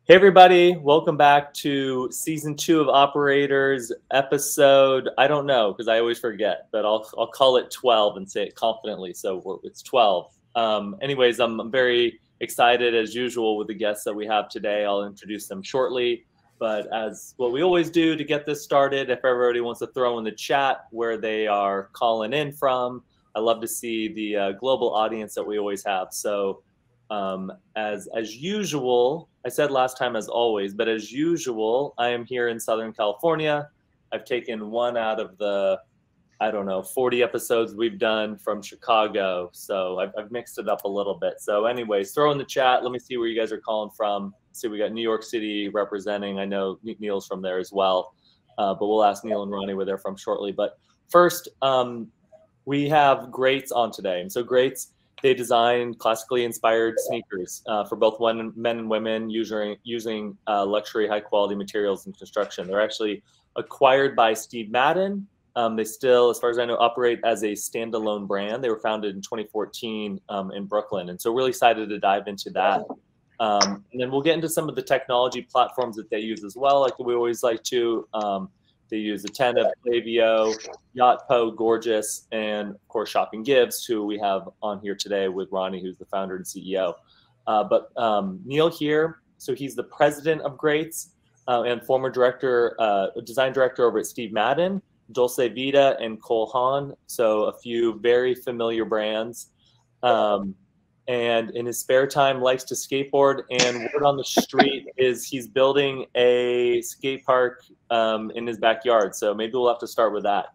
Hey everybody, welcome back to season 2 of Operators, episode, I don't know because I always forget, but I'll call it 12 and say it confidently, so it's 12. Anyways, I'm very excited as usual with the guests that we have today. I'll introduce them shortly, but as what we always do to get this started, if everybody wants to throw in the chat where they are calling in from, I love to see the global audience that we always have. So as usual, I said last time as always, but as usual, I am here in Southern California. I've taken one out of the, I don't know, 40 episodes we've done from Chicago. So I've mixed it up a little bit. So anyways, throw in the chat. Let me see where you guys are calling from. See, we got New York City representing. I know Neil's from there as well, but we'll ask Neil and Ronny where they're from shortly. But first, we have GREATS on today. And so GREATS, they design classically inspired sneakers for both men and women using luxury, high-quality materials in construction. They're actually acquired by Steve Madden. They still, as far as I know, operate as a standalone brand. They were founded in 2014 in Brooklyn. And so really excited to dive into that. And then we'll get into some of the technology platforms that they use as well, like we always like to. They use Attentive, Klaviyo, Yotpo, Gorgeous, and of course ShoppingGives, who we have on here today with Ronny, who's the founder and CEO. But Neil here, so he's the president of GREATS and former design director over at Steve Madden, Dulce Vita, and Mcluhan. So a few very familiar brands. And in his spare time likes to skateboard, and word on the street is he's building a skate park in his backyard. So maybe we'll have to start with that.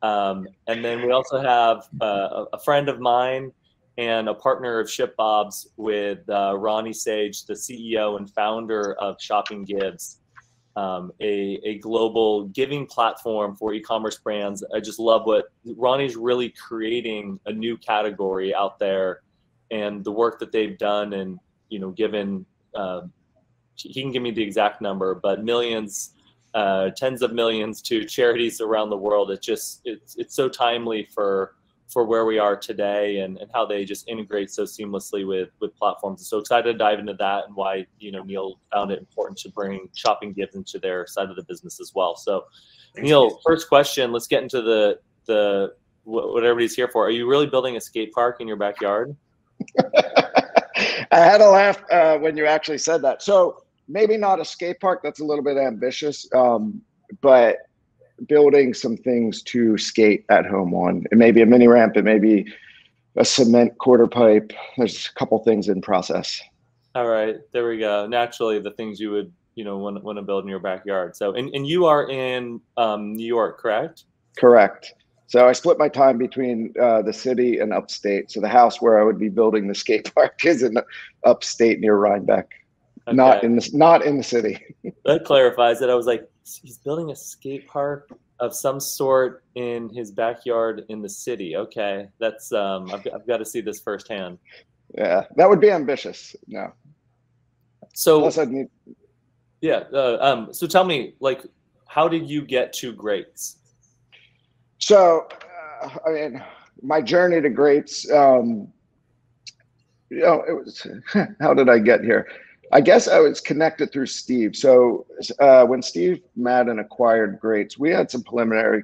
And then we also have a friend of mine and a partner of ShipBob's with Ronny Sage, the CEO and founder of ShoppingGives, a global giving platform for e-commerce brands. I just love what Ronny's really creating, a new category out there. And the work that they've done, and given, he can give me the exact number, but millions, tens of millions to charities around the world. It's so timely for where we are today, and how they just integrate so seamlessly with platforms. So excited to dive into that, and why Neil found it important to bring ShoppingGives into their side of the business as well. So Neil, first question, let's get into the what everybody's here for. Are you really building a skate park in your backyard? I had to laugh when you actually said that. So maybe not a skate park, that's a little bit ambitious, but building some things to skate at home on. It may be a mini ramp, it may be a cement quarter pipe. There's a couple things in process. All right, there we go. Naturally, the things you would want to build in your backyard. So and you are in New York, correct? Correct. So I split my time between the city and upstate. So the house where I would be building the skate park is in upstate near Rhinebeck, okay. not in the city. That clarifies it. I was like, he's building a skate park of some sort in his backyard in the city. Okay, that's I've got to see this firsthand. Yeah, that would be ambitious. No. So plus I'd need. Yeah. So tell me, like, how did you get to GREATS? So, I mean, my journey to GREATS, it was, how did I get here? I guess I was connected through Steve. So when Steve Madden acquired GREATS, we had some preliminary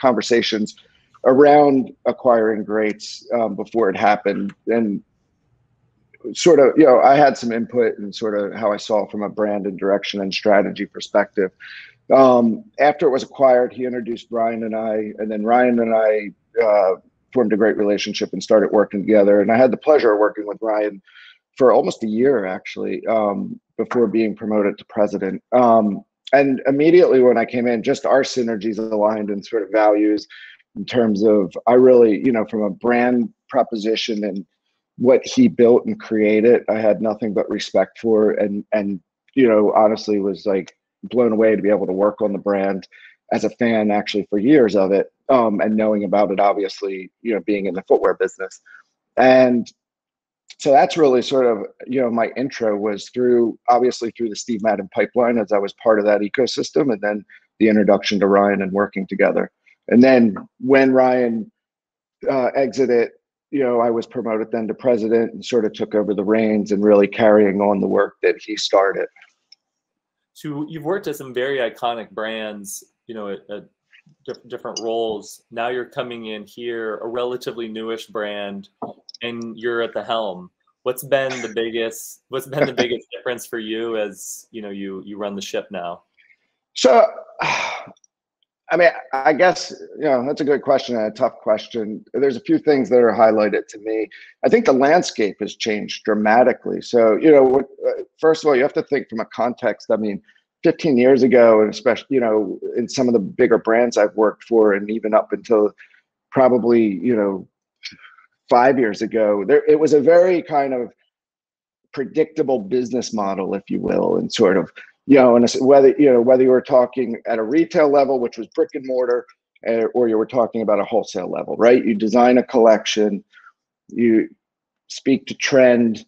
conversations around acquiring GREATS before it happened. And sort of, I had some input and sort of how I saw it from a brand and direction and strategy perspective. After it was acquired, he introduced Ryan and I, and then Ryan and I formed a great relationship and started working together. And I had the pleasure of working with Ryan for almost a year, actually, before being promoted to president. And immediately when I came in, just our synergies aligned and sort of values in terms of, I really, from a brand proposition and what he built and created, I had nothing but respect for, and honestly was like, blown away to be able to work on the brand as a fan actually for years of it, and knowing about it, obviously, being in the footwear business. And so that's really sort of, my intro was obviously through the Steve Madden pipeline, as I was part of that ecosystem, and then the introduction to Ryan and working together. And then when Ryan exited, I was promoted then to president and sort of took over the reins and really carrying on the work that he started. So you've worked at some very iconic brands, at different roles. Now you're coming in here, a relatively newish brand, and you're at the helm. What's been the biggest difference for you as you run the ship now? So, I mean, I guess, that's a good question and a tough question. There's a few things that are highlighted to me. I think the landscape has changed dramatically. So, first of all, you have to think from a context. I mean, 15 years ago, and especially, in some of the bigger brands I've worked for, and even up until probably, 5 years ago, it was a very kind of predictable business model, if you will, and sort of, and whether you were talking at a retail level, which was brick and mortar, or you were talking about a wholesale level, right? You design a collection, you speak to trend.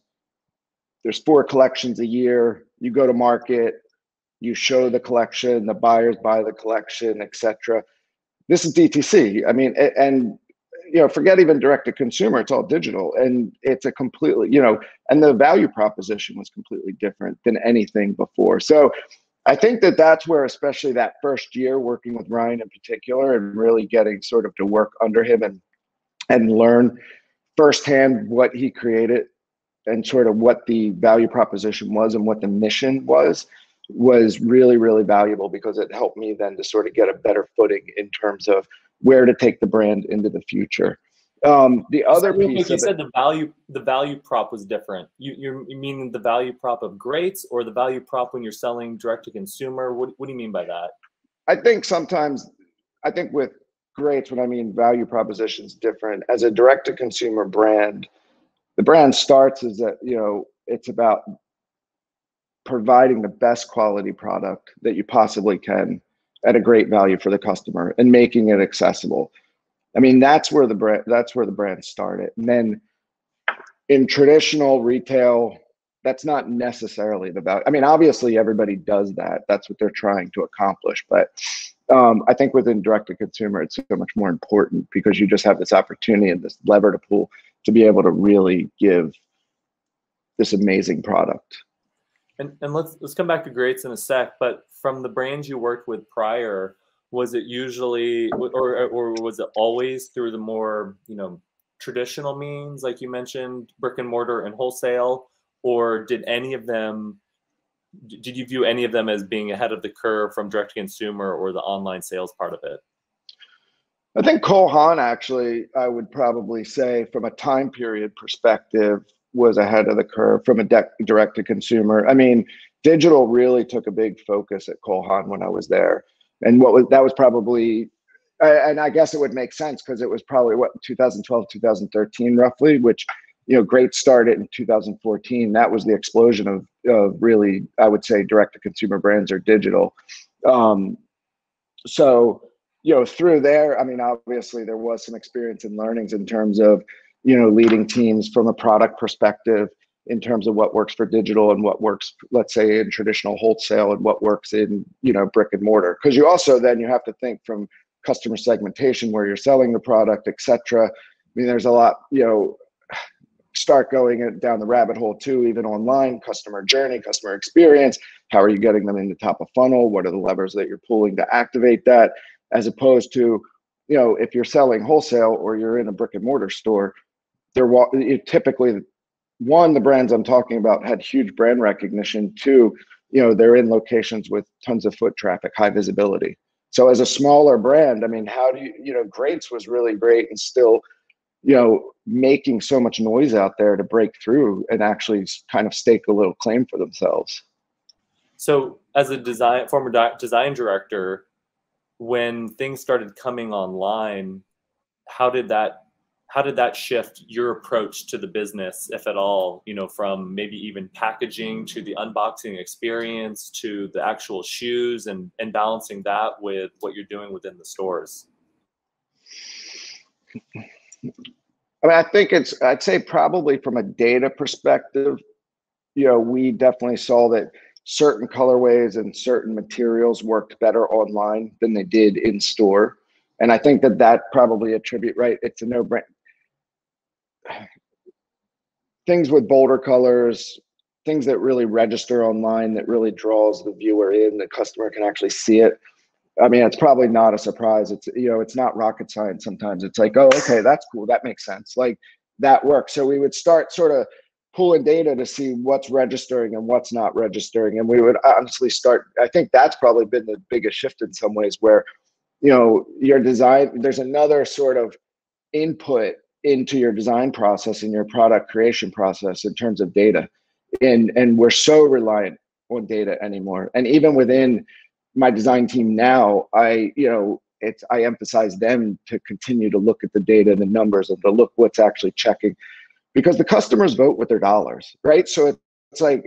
There's 4 collections a year. You go to market, you show the collection, the buyers buy the collection, etc. This is DTC. I mean, and forget even direct to consumer, it's all digital, and it's a completely, and the value proposition was completely different than anything before. So I think that's where, especially that first year working with Ryan in particular, and really getting sort of to work under him and learn firsthand what he created and sort of what the value proposition was and what the mission was really, really valuable, because it helped me then to sort of get a better footing in terms of where to take the brand into the future. The other piece, you said the value prop was different. You mean the value prop of GREATS, or the value prop when you're selling direct to consumer? What do you mean by that? I think with GREATS, when I mean value proposition is different. As a direct to consumer brand, the brand starts as that, it's about providing the best quality product that you possibly can at a great value for the customer and making it accessible. I mean, that's where the brand started. And then in traditional retail, that's not necessarily the value. I mean, obviously everybody does that. That's what they're trying to accomplish. But I think within direct to consumer, it's so much more important, because you just have this opportunity and this lever to pull to be able to really give this amazing product. And let's come back to GREATS in a sec, but from the brands you worked with prior, was it usually, or was it always through the more, traditional means, like you mentioned, brick and mortar and wholesale, or did you view any of them as being ahead of the curve from direct to consumer or the online sales part of it? I think Mcluhan, actually, I would probably say from a time period perspective, was ahead of the curve from a direct to consumer. I mean, digital really took a big focus at Mcluhan when I was there. And that was probably, and I guess it would make sense, because it was probably 2012, 2013 roughly, which, GREATS started in 2014. That was the explosion of really, I would say, direct to consumer brands or digital. So, through there, I mean, obviously there was some experience and learnings in terms of, leading teams from a product perspective, in terms of what works for digital and what works, let's say, in traditional wholesale, and what works in, brick and mortar. Because you also then you have to think from customer segmentation, where you're selling the product, etc. I mean, there's a lot, start going down the rabbit hole too, even online, customer journey, customer experience. How are you getting them in the top of funnel? What are the levers that you're pulling to activate that? As opposed to, if you're selling wholesale or you're in a brick and mortar store, typically, one, the brands I'm talking about had huge brand recognition. Two, they're in locations with tons of foot traffic, high visibility. So as a smaller brand, I mean, how do GREATS was really great, and still, making so much noise out there to break through and actually kind of stake a little claim for themselves. So as a former design director, when things started coming online, how did that shift your approach to the business, if at all, from maybe even packaging to the unboxing experience to the actual shoes, and balancing that with what you're doing within the stores? I mean, I think I'd say probably from a data perspective, we definitely saw that certain colorways and certain materials worked better online than they did in store. And I think that probably right? It's a no-brainer. Things with bolder colors, things that really register online, that really draws the viewer in, the customer can actually see it. I mean, it's probably not a surprise. It's, you know, it's not rocket science. Sometimes it's like, oh, okay, that's cool. That makes sense. Like that works. So we would start sort of pulling data to see what's registering and what's not registering. And we would honestly start, I think that's probably been the biggest shift in some ways, where, you know, your design, there's another sort of input into your design process and your product creation process in terms of data. And we're so reliant on data anymore. And even within my design team now, I emphasize them to continue to look at the data and the numbers and to look what's actually checking, because the customers vote with their dollars, right? So it's like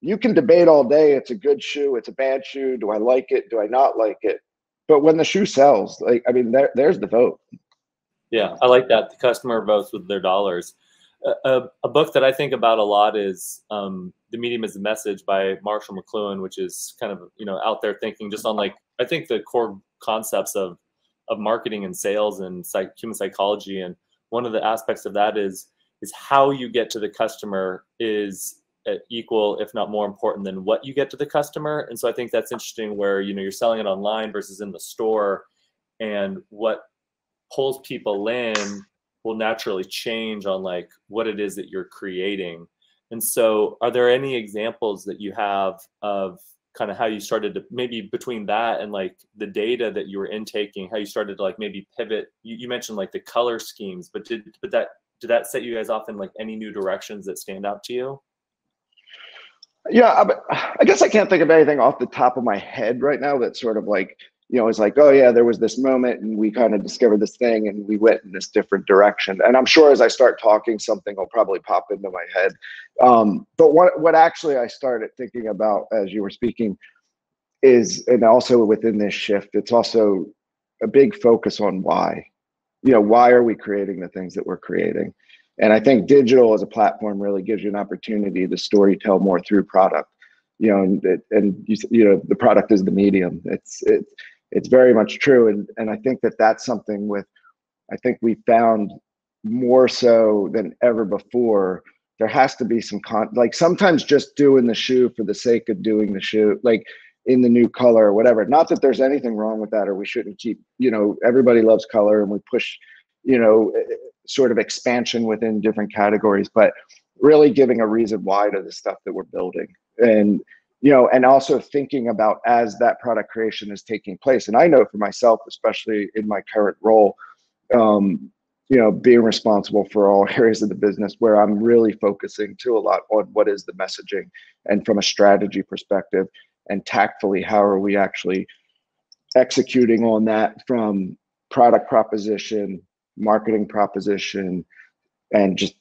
you can debate all day. It's a good shoe. It's a bad shoe. Do I like it? Do I not like it? But when the shoe sells, like, I mean, there's the vote. Yeah, I like that. The customer votes with their dollars. A book that I think about a lot is The Medium is the Message by Marshall Mcluhan, which is kind of, you know, out there thinking just on, like, I think the core concepts of marketing and sales and human psychology. And one of the aspects of that is how you get to the customer is equal, if not more important than what you get to the customer. And so I think that's interesting, where, you know, you're selling it online versus in the store, and what pulls people in will naturally change on like what it is that you're creating. And so are there any examples that you have of kind of how you started to, maybe between that and like the data that you were intaking, how you started to like maybe pivot? You mentioned like the color schemes, but did that set you guys off in like any new directions that stand out to you? Yeah, I guess I can't think of anything off the top of my head right now that's sort of like, you know, it's like, oh yeah, there was this moment and we kind of discovered this thing and we went in this different direction. And I'm sure as I start talking, something will probably pop into my head. But what actually I started thinking about as you were speaking is, and also within this shift, it's also a big focus on why. You know, why are we creating the things that we're creating? And I think digital as a platform really gives you an opportunity to story tell more through product. You know, and you know, the product is the medium. It's very much true. And I think that's something I think we found more so than ever before, there has to be some like sometimes just doing the shoe for the sake of doing the shoe, like in the new color or whatever. Not that there's anything wrong with that, or we shouldn't keep, you know, everybody loves color and we push, you know, sort of expansion within different categories, but really giving a reason why to the stuff that we're building. And, you know, and also thinking about as that product creation is taking place. And I know for myself, especially in my current role, you know, being responsible for all areas of the business, where I'm really focusing too a lot on what is the messaging, and from a strategy perspective, and tactfully, how are we actually executing on that from product proposition, marketing proposition, and just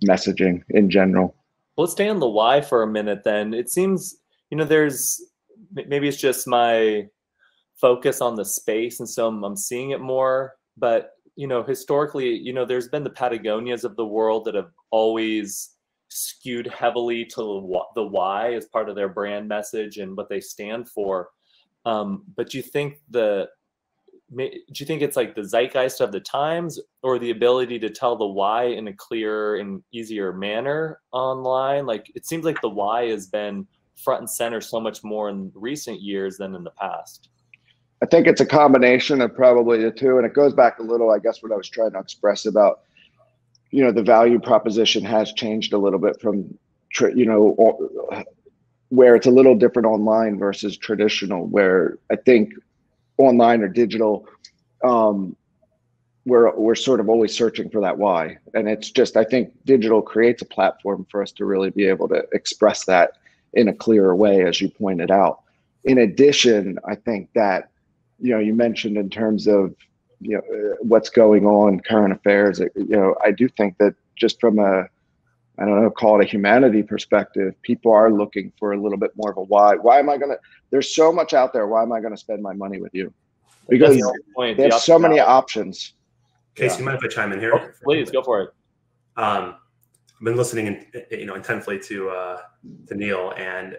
messaging in general. Well, let's stay on the why for a minute then. It seems, you know, maybe it's just my focus on the space, and so I'm seeing it more. But, you know, historically, you know, there's been the Patagonias of the world that have always skewed heavily to the why as part of their brand message and what they stand for. But do you think it's like the zeitgeist of the times, or the ability to tell the why in a clearer and easier manner online? Like, it seems like the why has been front and center so much more in recent years than in the past. I think it's a combination of probably the two. And it goes back a little, I guess, what I was trying to express about, you know, the value proposition has changed a little bit from, you know, where it's a little different online versus traditional, where I think online or digital, we're sort of always searching for that why. And it's just, I think digital creates a platform for us to really be able to express that in a clearer way, as you pointed out. In addition, I think that, you know, you mentioned in terms of, you know, what's going on, current affairs, you know, I do think that just from a, I don't know, call it a humanity perspective, people are looking for a little bit more of a why. Why am I going to, there's so much out there. Why am I going to spend my money with you? Because they have so many options. Casey, you mind if I chime in here? Oh, please, go for it. I've been listening, you know, intensely to Neil, and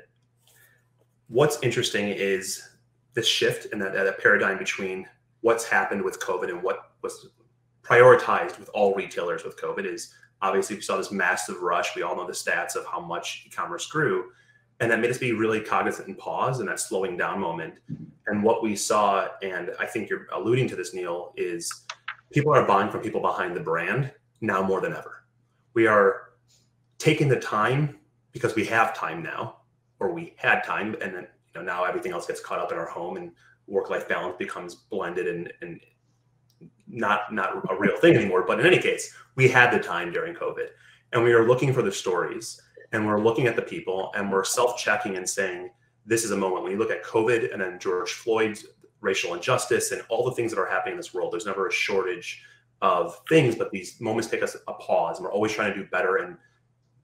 what's interesting is the shift in that paradigm between what's happened with COVID and what was prioritized with all retailers with COVID is Obviously, we saw this massive rush. We all know the stats of how much e-commerce grew. And that made us be really cognizant and pause in that slowing down moment. And what we saw, and I think you're alluding to this, Neil, is people are buying from people behind the brand now more than ever. We are taking the time because we have time now, or we had time, and then now everything else gets caught up in our home and work-life balance becomes blended and not a real thing anymore. But in any case, we had the time during COVID, and we are looking for the stories, and we're looking at the people, and we're self-checking and saying, this is a moment. When you look at COVID and then George Floyd's racial injustice and all the things that are happening in this world, there's never a shortage of things, but these moments take us a pause, and we're always trying to do better and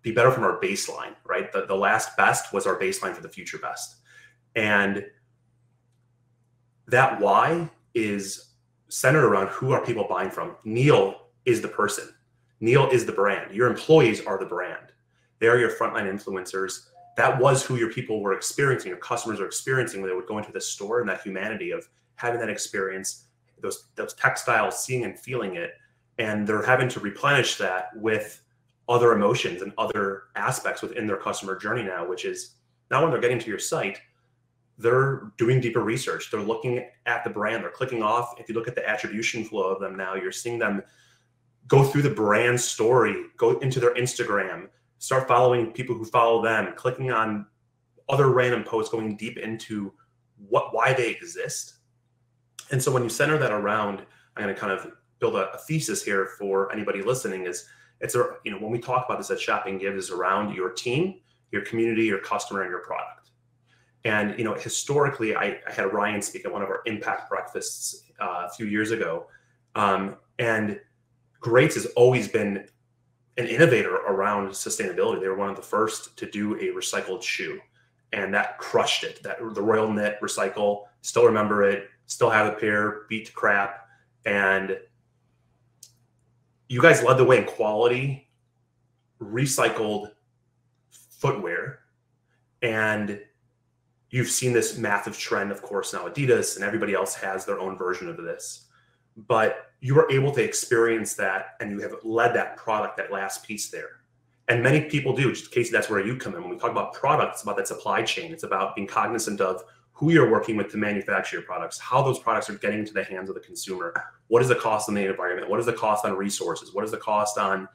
be better from our baseline, right? The last best was our baseline for the future best. And that why is centered around who are people buying from. Neil is the person. Neil is the brand. Your employees are the brand. They are your frontline influencers. That was who your people were experiencing, your customers are experiencing when they would go into the store, and that humanity of having that experience, those textiles, seeing and feeling it. And they're having to replenish that with other emotions and other aspects within their customer journey now, which is now when they're getting to your site, they're doing deeper research. They're looking at the brand. They're clicking off. If you look at the attribution flow of them now, you're seeing them go through the brand story, go into their Instagram, start following people who follow them, clicking on other random posts, going deep into why they exist. And so when you center that around, I'm going to kind of build a thesis here for anybody listening, is when we talk about this at ShoppingGives, is around your team, your community, your customer, and your product. And historically, I had Ryan speak at one of our impact breakfasts a few years ago, and GREATS has always been an innovator around sustainability. They were one of the first to do a recycled shoe, and that crushed it. The Royal Knit Recycle, still remember it, still have a pair, beat to crap, and you guys led the way in quality, recycled footwear, and you've seen this massive trend, of course, now Adidas and everybody else has their own version of this. But you were able to experience that, and you have led that product, that last piece there. And many people do. Casey, that's where you come in. When we talk about products, it's about that supply chain. It's about being cognizant of who you're working with to manufacture your products, how those products are getting into the hands of the consumer. What is the cost on the environment? What is the cost on resources? What is the cost on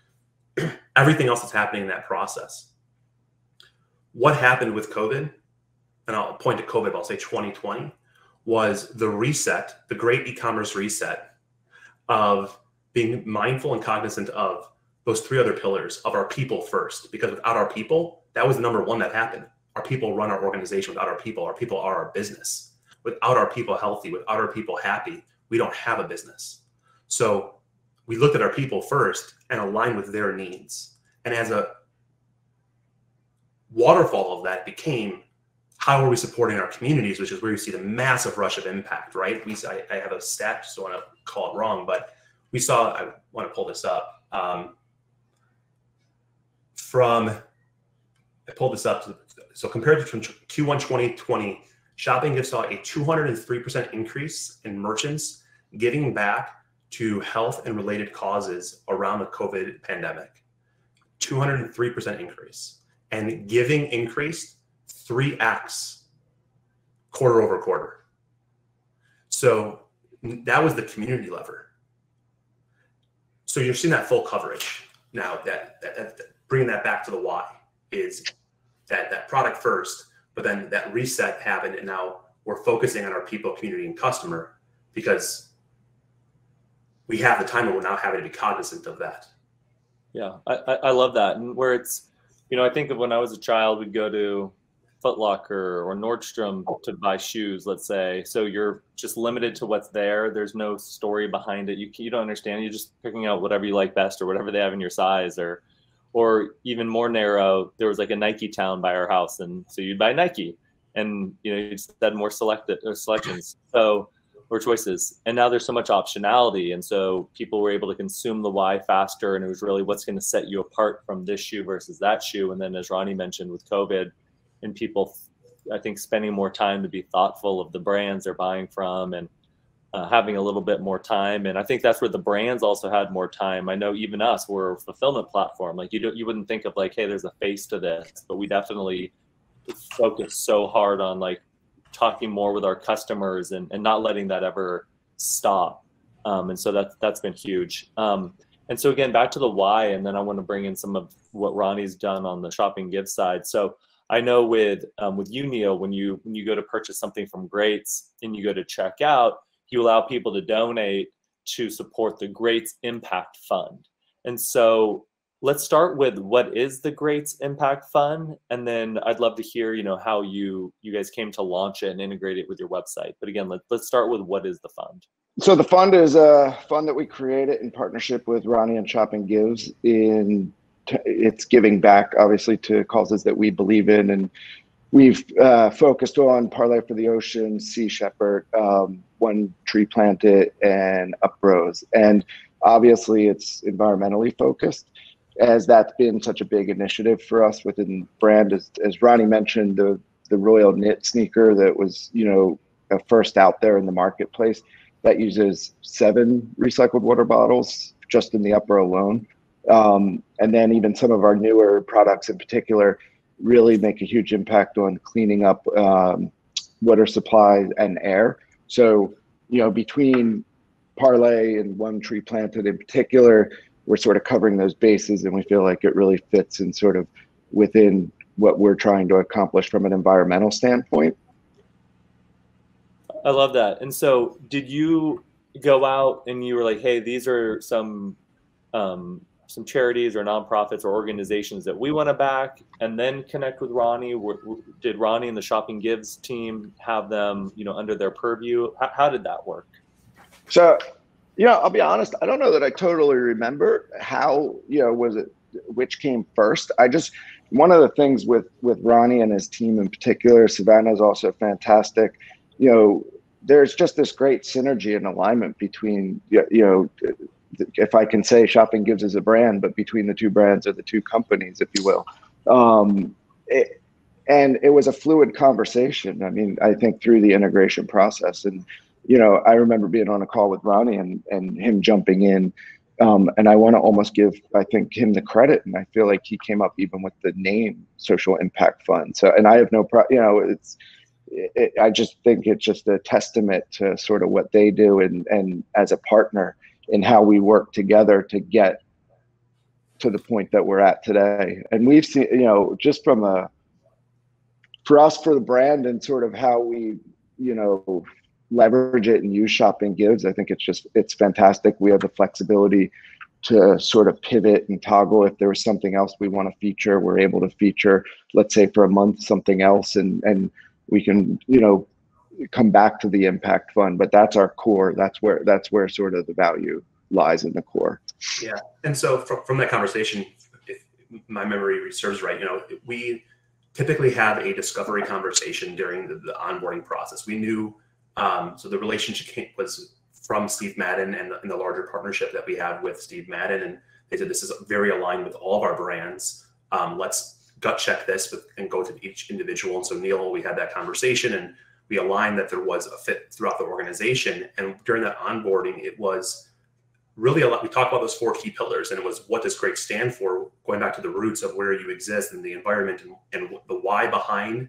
everything else that's happening in that process? What happened with COVID, and I'll point to COVID, but I'll say 2020, was the reset, the great e-commerce reset of being mindful and cognizant of those three other pillars of our people first. Because without our people, that was the number one that happened. Our people run our organization. Without our people are our business. Without our people healthy, without our people happy, we don't have a business. So we looked at our people first and aligned with their needs. And as a waterfall of that became, how are we supporting our communities, which is where you see the massive rush of impact, right? I have a stat, just don't want to call it wrong, but we saw, I want to pull this up. I pulled this up. So compared to Q1 2020, ShoppingGives saw a 203% increase in merchants giving back to health and related causes around the COVID pandemic. 203% increase. And giving increased 3x quarter over quarter. So that was the community lever. So you're seeing that full coverage. Now that bringing that back to the why is that product first, but then that reset happened, and now we're focusing on our people, community, and customer because we have the time, and we're now having to be cognizant of that. Yeah, I love that. And where it's, I think of when I was a child, we'd go to Foot Locker or Nordstrom to buy shoes, let's say. So you're just limited to what's there. There's no story behind it. You don't understand. You're just picking out whatever you like best or whatever they have in your size, or even more narrow. There was like a Nike town by our house, and so you'd buy Nike, and you just had more selections. Or choices. And now there's so much optionality. And so people were able to consume the why faster. And it was really what's going to set you apart from this shoe versus that shoe. And then as Ronny mentioned with COVID and people, I think, spending more time to be thoughtful of the brands they're buying from. And having a little bit more time. And I think that's where the brands also had more time. I know even us, we're a fulfillment platform. Like you wouldn't think of like, hey, there's a face to this, but we definitely focus so hard on like talking more with our customers and not letting that ever stop. And so that's been huge. And so again, back to the why, and then I want to bring in some of what Ronnie's done on the ShoppingGives side. So I know with you, Neil, when you go to purchase something from GREATS and you go to check out, you allow people to donate to support the GREATS Impact Fund. And so let's start with what is the GREATS Impact Fund, and then I'd love to hear, you know, how you guys came to launch it and integrate it with your website. But again, let's start with what is the fund. So the fund is a fund that we created in partnership with Ronny and ShoppingGives. It's giving back, obviously, to causes that we believe in, and we've focused on Parlay for the Ocean, Sea Shepherd, One Tree Planted, and Uprose. And obviously, it's environmentally focused, as that's been such a big initiative for us within the brand. As Ronny mentioned, the Royal Knit sneaker that was, you know, first out there in the marketplace, that uses 7 recycled water bottles just in the upper alone. And then even some of our newer products in particular really make a huge impact on cleaning up water supply and air. So, you know, between Parlay and One Tree Planted in particular, we're sort of covering those bases, and we feel like it really fits in sort of within what we're trying to accomplish from an environmental standpoint. I love that. And so did you go out and you were like, hey, these are some charities or nonprofits or organizations that we want to back, and then connect with Ronny? Did Ronny and the ShoppingGives team have them, you know, under their purview? How did that work? So, you know, I'll be honest, I don't know that I totally remember how, you know, was it which came first. One of the things with Ronny and his team in particular, Savannah is also fantastic. You know, there's just this great synergy and alignment between, you know, if I can say ShoppingGives is a brand, but between the two brands or the two companies, if you will. And it was a fluid conversation. I mean, I think through the integration process, and, you know, I remember being on a call with Ronny and him jumping in, and I want to almost give, I think, him the credit. And I feel like he came up even with the name Social Impact Fund. So, and I have no you know, I just think it's just a testament to sort of what they do and as a partner in how we work together to get to the point that we're at today. And we've seen, you know, just for us, for the brand and sort of how we, you know, leverage it and use ShoppingGives, I think it's fantastic. We have the flexibility to sort of pivot and toggle. If there was something else we want to feature, we're able to feature, let's say for a month, something else, and we can, you know, come back to the impact fund. But that's our core. That's where sort of the value lies in the core. Yeah. And so from that conversation, if my memory serves right, you know, we typically have a discovery conversation during the onboarding process. We knew, so the relationship was from Steve Madden and the larger partnership that we have with Steve Madden. And they said, this is very aligned with all of our brands. Let's gut check this and go to each individual. And so Neil, we had that conversation and we aligned that there was a fit throughout the organization. And during that onboarding, it was really a lot. We talked about those 4 key pillars, and it was, what does GREATS stand for? Going back to the roots of where you exist and the environment and the why behind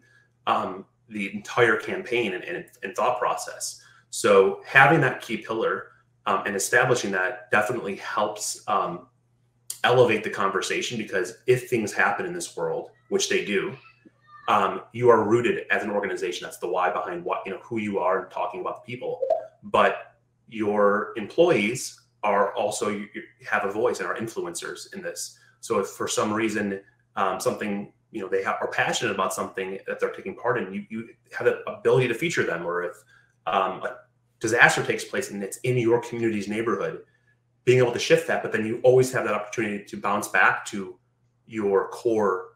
the entire campaign and thought process. So having that key pillar and establishing that definitely helps elevate the conversation, because if things happen in this world, which they do, you are rooted as an organization. That's the why behind what, you know, who you are and talking about the people. But your employees are also, you have a voice and are influencers in this. So if for some reason something, you know, they are passionate about something that they're taking part in, you have the ability to feature them. Or if a disaster takes place and it's in your community's neighborhood, being able to shift that, but then you always have that opportunity to bounce back to your core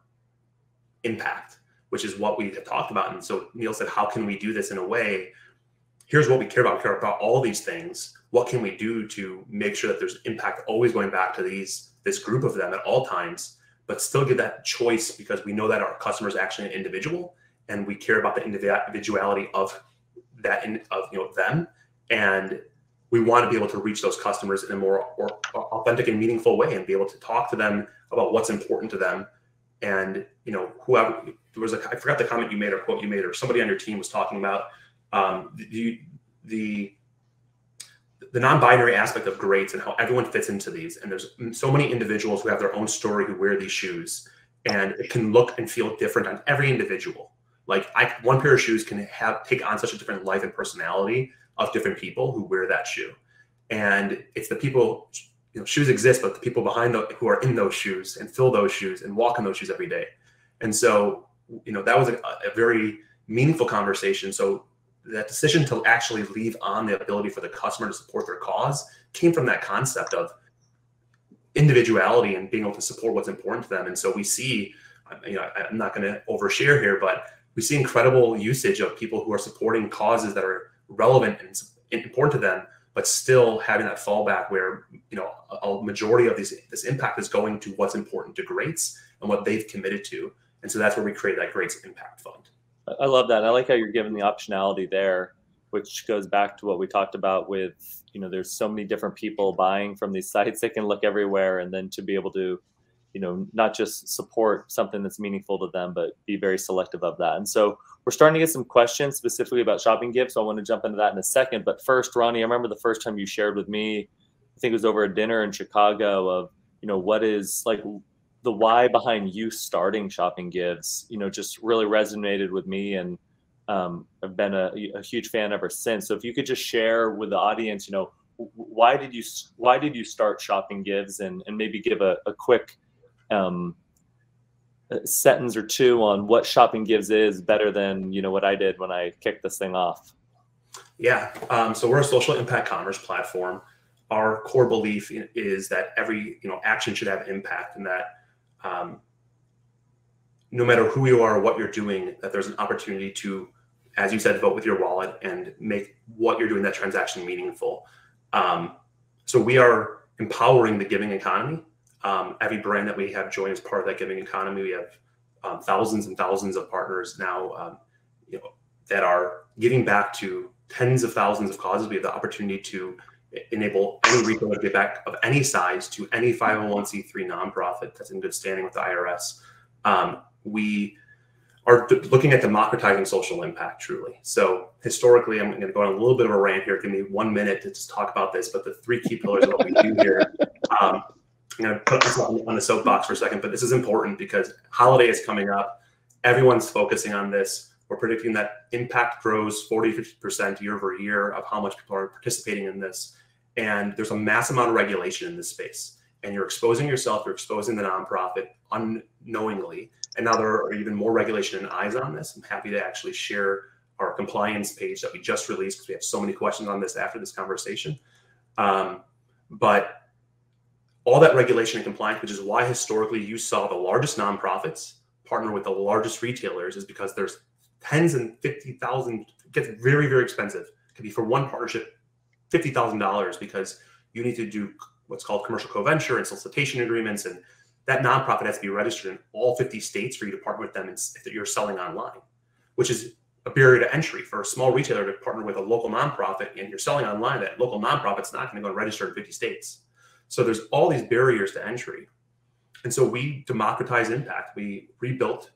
impact, which is what we have talked about. And so Neil said, how can we do this in a way? Here's what we care about. We care about all these things. What can we do to make sure that there's impact always going back to this group of them at all times, but still give that choice, because we know that our customer is actually an individual and we care about the individuality of that, of, you know, them. And we want to be able to reach those customers in a more authentic and meaningful way, and be able to talk to them about what's important to them. And, you know, whoever, there was I forgot the comment you made or quote you made, or somebody on your team was talking about the non-binary aspect of GREATS and how everyone fits into these. And there's so many individuals who have their own story who wear these shoes, and it can look and feel different on every individual. Like one pair of shoes can take on such a different life and personality of different people who wear that shoe. And it's the people, you know, shoes exist, but the people behind who are in those shoes and fill those shoes and walk in those shoes every day. And so, you know, that was a very meaningful conversation. So that decision to actually leave on the ability for the customer to support their cause came from that concept of individuality and being able to support what's important to them. And so we see, you know, I'm not going to overshare here, but we see incredible usage of people who are supporting causes that are relevant and important to them, but still having that fallback where, you know, a majority of this impact is going to what's important to GREATS and what they've committed to. And so that's where we create that GREATS Impact Fund. I love that. I like how you're giving the optionality there, which goes back to what we talked about with, you know, there's so many different people buying from these sites. They can look everywhere, and then to be able to, you know, not just support something that's meaningful to them, but be very selective of that. And so we're starting to get some questions specifically about ShoppingGives. So I want to jump into that in a second. But first, Ronny, I remember the first time you shared with me, I think it was over a dinner in Chicago, of, you know, what is like the why behind you starting ShoppingGives, you know, just really resonated with me, and I've been a huge fan ever since. So if you could just share with the audience, you know, why did you start ShoppingGives, and maybe give a quick a sentence or two on what ShoppingGives is, better than, you know, what I did when I kicked this thing off. Yeah, so we're a social impact commerce platform. Our core belief is that every, you know, action should have impact, and that no matter who you are or what you're doing, that there's an opportunity to, as you said, vote with your wallet and make what you're doing, that transaction, meaningful. So we are empowering the giving economy. Every brand that we have joined as part of that giving economy, we have thousands and thousands of partners now, you know, that are giving back to tens of thousands of causes. We have the opportunity to enable any retailer to give back of any size to any 501c3 nonprofit that's in good standing with the IRS. We are looking at democratizing social impact, truly. So historically, I'm going to go on a little bit of a rant here. Give me 1 minute to just talk about this, but the 3 key pillars of what we do here. I'm going to put myself on the soapbox for a second, but this is important because holiday is coming up. Everyone's focusing on this. We're predicting that impact grows 40–50% year over year of how much people are participating in this. And there's a mass amount of regulation in this space. And you're exposing yourself, you're exposing the nonprofit unknowingly. And now there are even more regulation and eyes on this. I'm happy to actually share our compliance page that we just released, because we have so many questions on this after this conversation. But all that regulation and compliance, which is why historically you saw the largest nonprofits partner with the largest retailers, is because there's tens and 50,000, it gets very, very expensive. It could be for one partnership, $50,000, because you need to do what's called commercial co-venture and solicitation agreements. And that nonprofit has to be registered in all 50 states for you to partner with them if you're selling online, which is a barrier to entry for a small retailer to partner with a local nonprofit, and you're selling online. That local nonprofit's not going to go and register in 50 states. So there's all these barriers to entry. And so we democratize impact. We rebuilt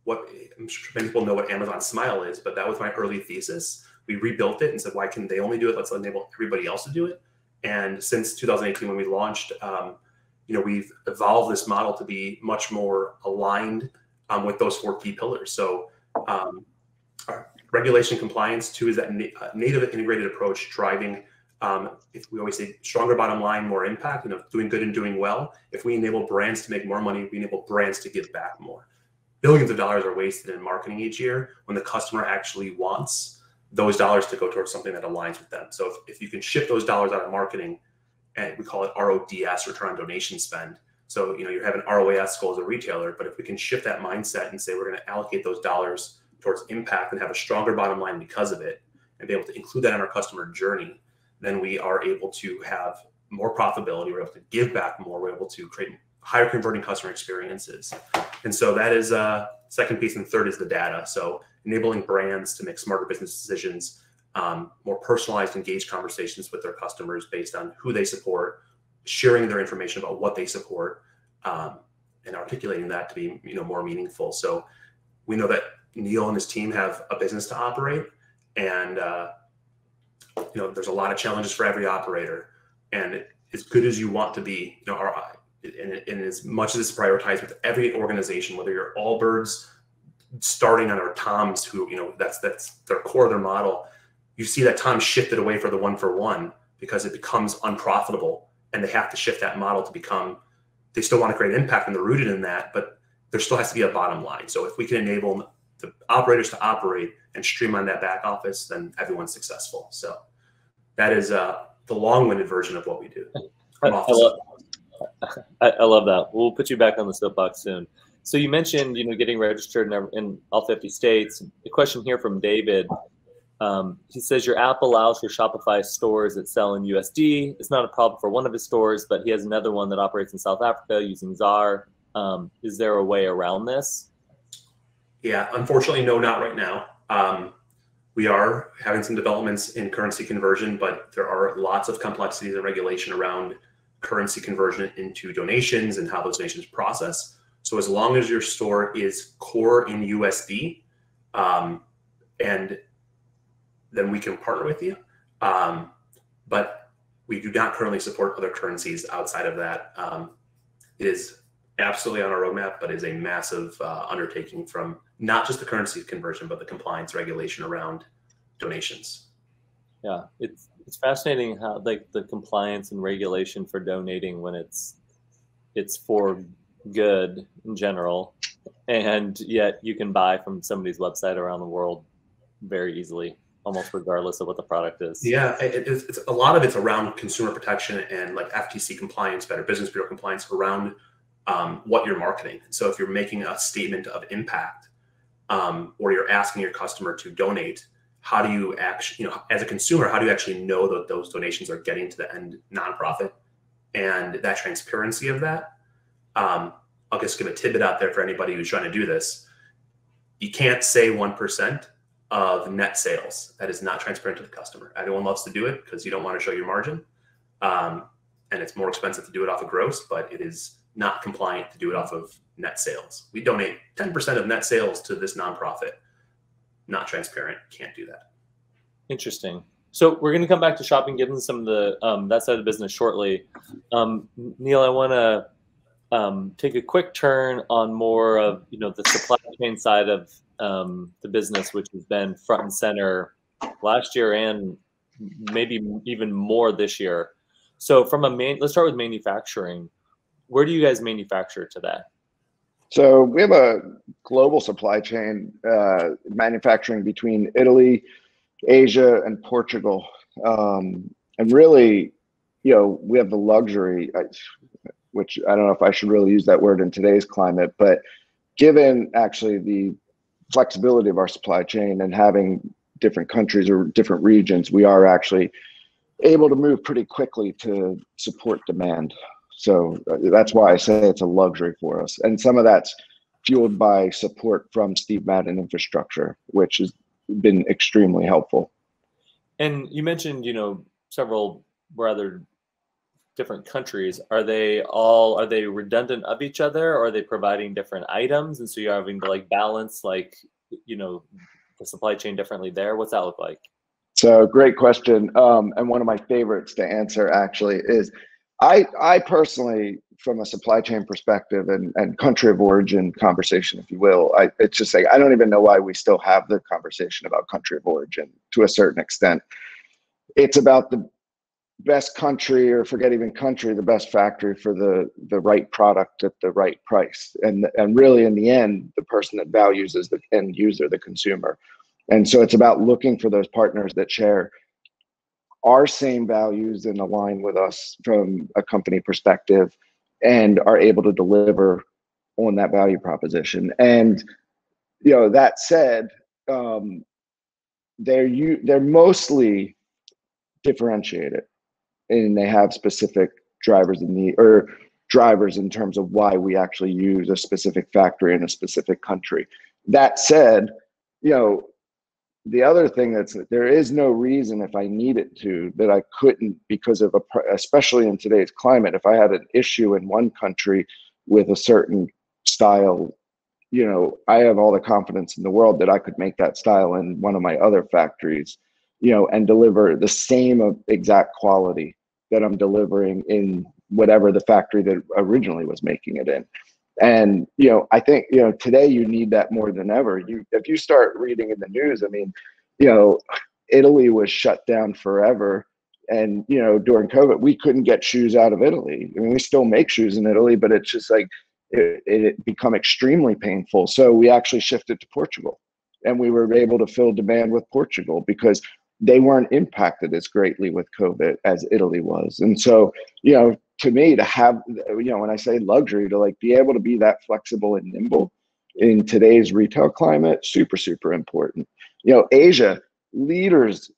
what I'm sure many people know what Amazon Smile is, but that was my early thesis. We rebuilt it and said, why can they only do it? Let's enable everybody else to do it. And since 2018, when we launched, you know, we've evolved this model to be much more aligned with those 4 key pillars. So our regulation compliance, 2 is that native integrated approach, driving, if we always say stronger bottom line, more impact, you know, doing good and doing well. If we enable brands to make more money, we enable brands to give back more. Billions of dollars are wasted in marketing each year when the customer actually wants those dollars to go towards something that aligns with them. So if you can shift those dollars out of marketing, and we call it RODS, return on donation spend. So, you know, you have an ROAS goal as a retailer, but if we can shift that mindset and say, we're going to allocate those dollars towards impact and have a stronger bottom line because of it, and be able to include that in our customer journey, then we are able to have more profitability. We're able to give back more. We're able to create higher converting customer experiences. And so that is second piece. And third is the data. So enabling brands to make smarter business decisions more personalized, engaged conversations with their customers based on who they support, sharing their information about what they support, and articulating that to be more meaningful. So we know that Neil and his team have a business to operate, and there's a lot of challenges for every operator. And as good as you want to be, and as much as it's prioritized with every organization, whether you're Allbirds starting on our Toms, who that's their core of their model, you see that Tom shifted away for the 1-for-1 because it becomes unprofitable, and they have to shift that model to become. They still want to create impact, and they're rooted in that, but there still has to be a bottom line. So if we can enable the operators to operate and streamline that back office, then everyone's successful. So that is the long-winded version of what we do. I love that. We'll put you back on the soapbox soon. So you mentioned, getting registered in all 50 states. The question here from David, he says your app allows for Shopify stores that sell in USD. It's not a problem for one of his stores, but he has another one that operates in South Africa using ZAR. Is there a way around this? Yeah, unfortunately, no, not right now. We are having some developments in currency conversion, but there are lots of complexities and regulation around currency conversion into donations and how those donations process. So as long as your store is core in USD, and then we can partner with you. But we do not currently support other currencies outside of that. It is absolutely on our roadmap, but is a massive undertaking from not just the currency conversion, but the compliance regulation around donations. Yeah, it's fascinating how the compliance and regulation for donating when it's for good in general, and yet you can buy from somebody's website around the world very easily, almost regardless of what the product is. Yeah, it's a lot of it's around consumer protection and like FTC compliance, Better Business Bureau compliance around what you're marketing. So if you're making a statement of impact, or you're asking your customer to donate, how do you actually, as a consumer, how do you actually know that those donations are getting to the end nonprofit, and that transparency of that? I'll just give a tidbit out there for anybody who's trying to do this. You can't say 1% of net sales. That is not transparent to the customer. Everyone loves to do it because you don't want to show your margin. And it's more expensive to do it off of gross, but it is not compliant to do it off of net sales. We donate 10% of net sales to this nonprofit. Not transparent, can't do that. Interesting. So we're going to come back to ShoppingGives and some of the that side of the business shortly. Neil, I want to take a quick turn on more of the supply chain side of the business, which has been front and center last year and maybe even more this year. So let's start with manufacturing. Where do you guys manufacture today? So we have a global supply chain, manufacturing between Italy, Asia, and Portugal. And really, we have the luxury, which I don't know if I should really use that word in today's climate, but given actually the flexibility of our supply chain and having different countries or different regions, we are actually able to move pretty quickly to support demand. So that's why I say it's a luxury for us. And some of that's fueled by support from Steve Madden infrastructure, which has been extremely helpful. And you mentioned, several rather different countries. Are they redundant of each other, or are they providing different items? And so you're having to balance the supply chain differently there. What's that look like? So great question. And one of my favorites to answer actually is I personally, from a supply chain perspective and country of origin conversation, if you will, it's just I don't even know why we still have the conversation about country of origin to a certain extent. It's about the best country, or forget even country, the best factory for the right product at the right price. And really in the end, the person that values is the end user, the consumer. And so it's about looking for those partners that share our same values and align with us from a company perspective and are able to deliver on that value proposition. And, that said, they're mostly differentiated, and they have specific drivers in terms of why we actually use a specific factory in a specific country. That said, the other thing there is no reason if I needed to that I couldn't, because of especially in today's climate, if I had an issue in one country with a certain style, you know, I have all the confidence in the world that I could make that style in one of my other factories, you know, and deliver the same exact quality that I'm delivering in whatever the factory that originally was making it in. And, you know, I think, you know, today you need that more than ever. If you start reading in the news, I mean, you know, Italy was shut down forever. And, you know, during COVID, we couldn't get shoes out of Italy. I mean, we still make shoes in Italy, but it's just like, it become extremely painful. So we actually shifted to Portugal, and we were able to fill demand with Portugal because they weren't impacted as greatly with COVID as Italy was. And so, you know, to me, to have, you know, when I say luxury, to like be able to be that flexible and nimble in today's retail climate, super, super important. You know, Asia, leaders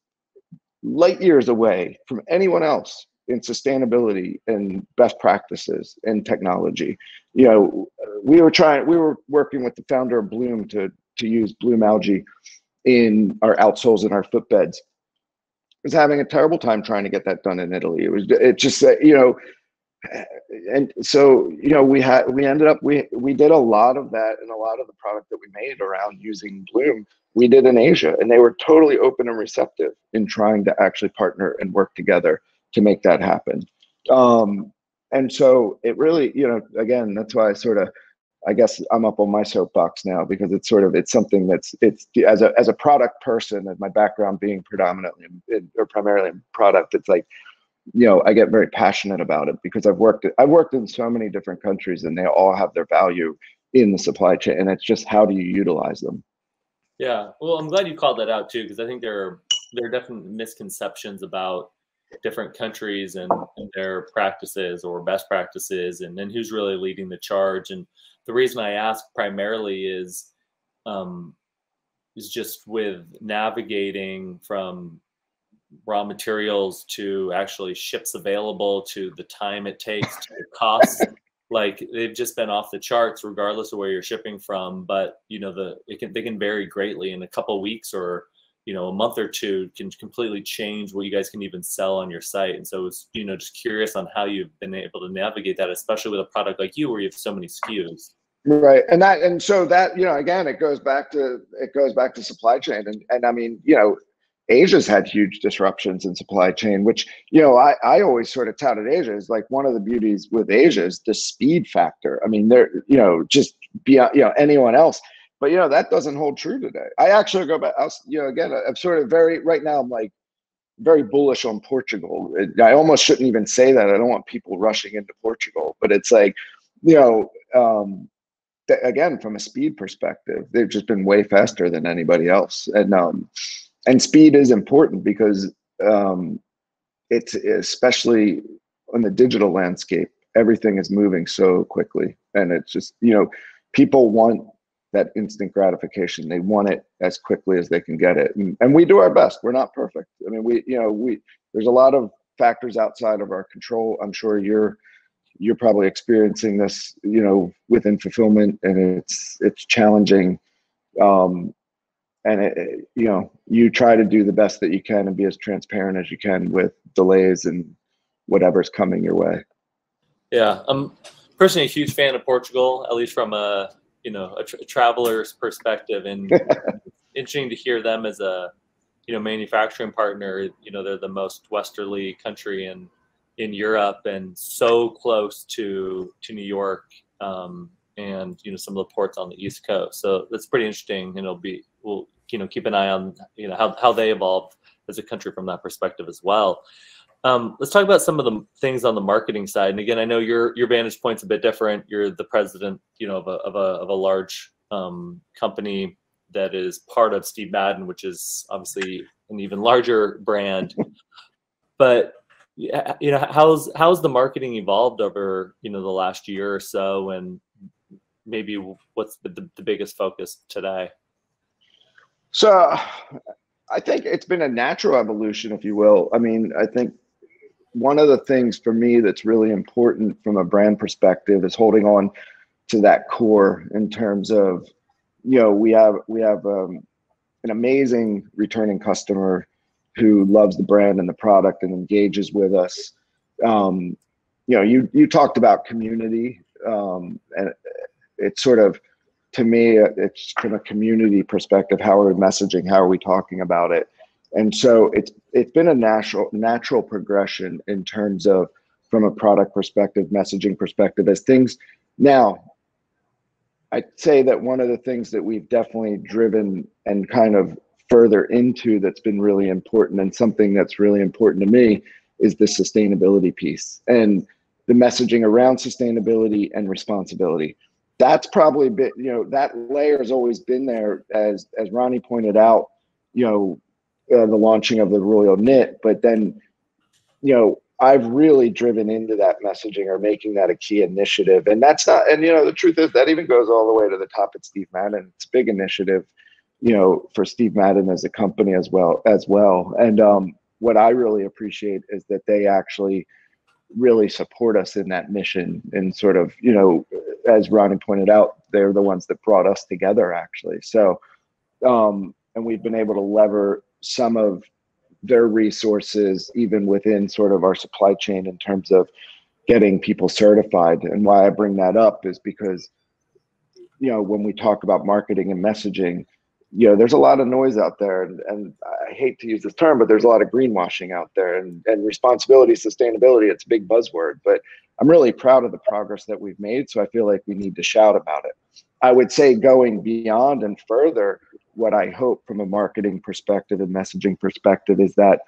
light years away from anyone else in sustainability and best practices and technology. You know, we were working with the founder of Bloom to use Bloom algae in our outsoles and our footbeds. Was having a terrible time trying to get that done in Italy. It just, you know, and so, you know, we did a lot of that, and a lot of the product that we made around using Bloom, we did in Asia, and they were totally open and receptive in trying to actually partner and work together to make that happen. And so it really, you know, again, that's why I guess I'm up on my soapbox now, because it's something it's as a product person, and my background being predominantly or primarily in product, it's like, you know, I get very passionate about it because I've worked in so many different countries, and they all have their value in the supply chain, and it's just how do you utilize them? Yeah, well, I'm glad you called that out too, because I think there are definitely misconceptions about different countries and their practices or best practices, and then who's really leading the charge. And the reason I ask primarily is just with navigating from raw materials to actually ships available, to the time it takes, to the costs. Like, they've just been off the charts regardless of where you're shipping from. But, you know, they can vary greatly in a couple of weeks, or, you know, a month or two can completely change what you guys can even sell on your site. And so it's, you know, just curious on how you've been able to navigate that, especially with a product like you where you have so many SKUs. Right. And so that, you know, again, it goes back to supply chain. And I mean, you know, Asia's had huge disruptions in supply chain, which, you know, I always sort of touted Asia as like one of the beauties with Asia is the speed factor. I mean, they're, you know, just beyond, you know, anyone else. But, you know, that doesn't hold true today. I actually go back, you know, again, I'm sort of right now I'm like very bullish on Portugal. I almost shouldn't even say that. I don't want people rushing into Portugal, but it's like, you know, again, from a speed perspective, they've just been way faster than anybody else. And speed is important because it's, especially on the digital landscape, everything is moving so quickly. And it's just, you know, people want that instant gratification. They want it as quickly as they can get it. And we do our best. We're not perfect. I mean, there's a lot of factors outside of our control. I'm sure you're probably experiencing this, you know, within fulfillment, and it's challenging. And you know, you try to do the best that you can and be as transparent as you can with delays and whatever's coming your way. Yeah, I'm personally a huge fan of Portugal, at least from a traveler's perspective, and interesting to hear them as a, you know, manufacturing partner. You know, they're the most westerly country in Europe, and so close to New York, and, you know, some of the ports on the East Coast. So that's pretty interesting, and we'll you know, keep an eye on, you know, how they evolve as a country from that perspective as well. Let's talk about some of the things on the marketing side. And again, I know your vantage point's a bit different. You're the president, you know, of a large company that is part of Steve Madden, which is obviously an even larger brand. But you know, how's the marketing evolved over, you know, the last year or so, and maybe what's the biggest focus today? So I think it's been a natural evolution, if you will. I mean, I think one of the things for me that's really important from a brand perspective is holding on to that core in terms of, you know, we have an amazing returning customer who loves the brand and the product and engages with us. You know, you talked about community, and it's sort of, to me, it's from a community perspective. How are we messaging? How are we talking about it? And so it's been a natural progression in terms of, from a product perspective, messaging perspective, as things now. I'd say that one of the things that we've definitely driven and kind of further into that's been really important, and something that's really important to me, is the sustainability piece and the messaging around sustainability and responsibility. That's probably been, you know, that layer has always been there, as Ronny pointed out, you know, the launching of the Royal Knit, but then, you know, I've really driven into that messaging, or making that a key initiative. And that's not, and you know, the truth is that even goes all the way to the top at Steve Madden. It's a big initiative, you know, for Steve Madden as a company as well. And what I really appreciate is that they actually really support us in that mission, and sort of, you know, as Ronny pointed out, they're the ones that brought us together, actually. So, and we've been able to lever some of their resources even within sort of our supply chain, in terms of getting people certified. And why I bring that up is because, you know, when we talk about marketing and messaging, you know, there's a lot of noise out there, and I hate to use this term, but there's a lot of greenwashing out there, and responsibility, sustainability, it's a big buzzword, but I'm really proud of the progress that we've made. So I feel like we need to shout about it. I would say, going beyond and further, what I hope from a marketing perspective and messaging perspective is that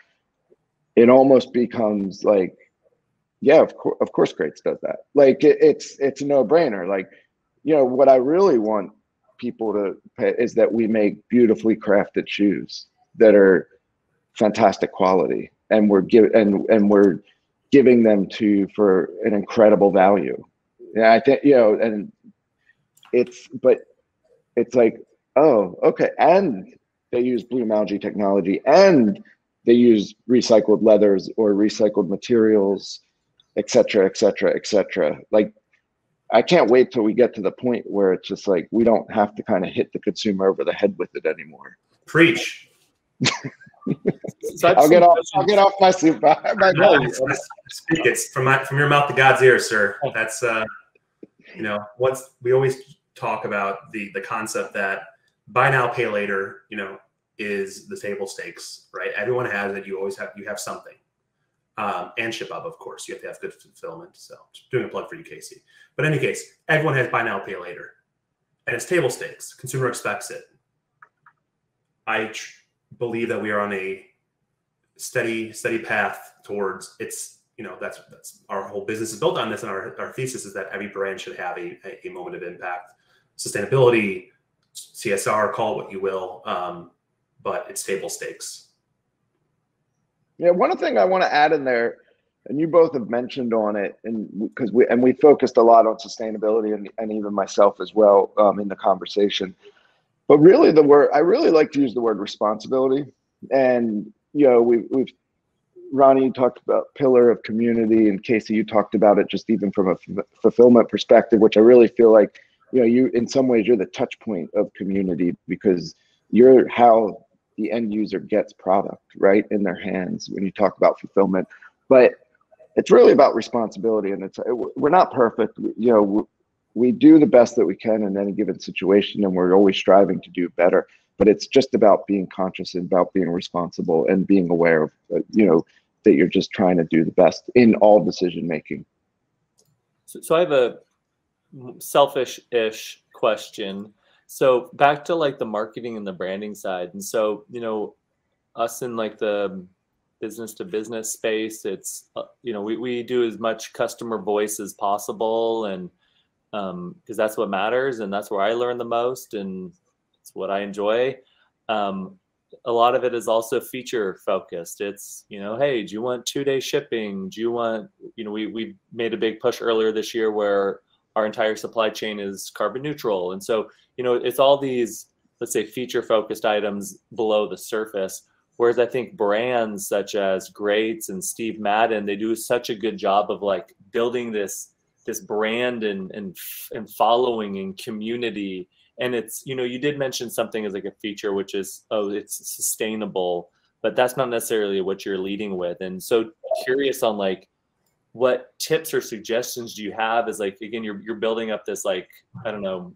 it almost becomes like, yeah, of course GREATS does that. Like it's a no-brainer. Like, you know, what I really want people to pay is that we make beautifully crafted shoes that are fantastic quality, and we're giving them for an incredible value. Yeah, I think, you know, and it's like, oh, okay. And they use bloom algae technology, and they use recycled leathers or recycled materials, et cetera, et cetera, et cetera. Like, I can't wait till we get to the point where it's just like, we don't have to kind of hit the consumer over the head with it anymore. Preach. So I'll get off my soapbox. Speak it from your mouth to God's ears, sir. That's you know, once we always talk about the concept that buy now, pay later, you know, is the table stakes, right? Everyone has it. You have something. And ShipBob, of course, you have to have good fulfillment. So just doing a plug for you, Casey. But in any case, everyone has buy now, pay later, and it's table stakes. Consumer expects it. I believe that we are on a steady path towards it's. You know, that's our whole business is built on this, and our thesis is that every brand should have a moment of impact, sustainability, CSR, call it what you will, but it's table stakes. Yeah, one thing I want to add in there, and you both have mentioned on it, and because we focused a lot on sustainability, and even myself as well, in the conversation. But really, I really like to use the word responsibility. And you know, we've Ronny, you talked about pillar of community, and Casey, you talked about it just even from a fulfillment perspective, which I really feel like, you know, you in some ways you're the touch point of community, because you're how the end user gets product right in their hands when you talk about fulfillment. But it's really about responsibility, and we're not perfect. You know, we do the best that we can in any given situation, and we're always striving to do better. But it's just about being conscious and about being responsible and being aware of, you know, that you're just trying to do the best in all decision making. So I have a selfish-ish question. So back to like the marketing and the branding side. And so, you know, us in like the business to business space, it's, you know, we do as much customer voice as possible. And because that's what matters, and that's where I learn the most, and it's what I enjoy. A lot of it is also feature focused. It's, you know, hey, do you want 2-day shipping? Do you want, you know, we made a big push earlier this year where our entire supply chain is carbon neutral. And so, you know, it's all these, let's say, feature focused items below the surface. Whereas I think brands such as GREATS and Steve Madden, they do such a good job of like building this this brand and following and community. And it's, you know, you did mention something as like a feature, which is, oh, it's sustainable, but that's not necessarily what you're leading with. And so curious on like, what tips or suggestions do you have as like, again, you're building up this, like, I don't know,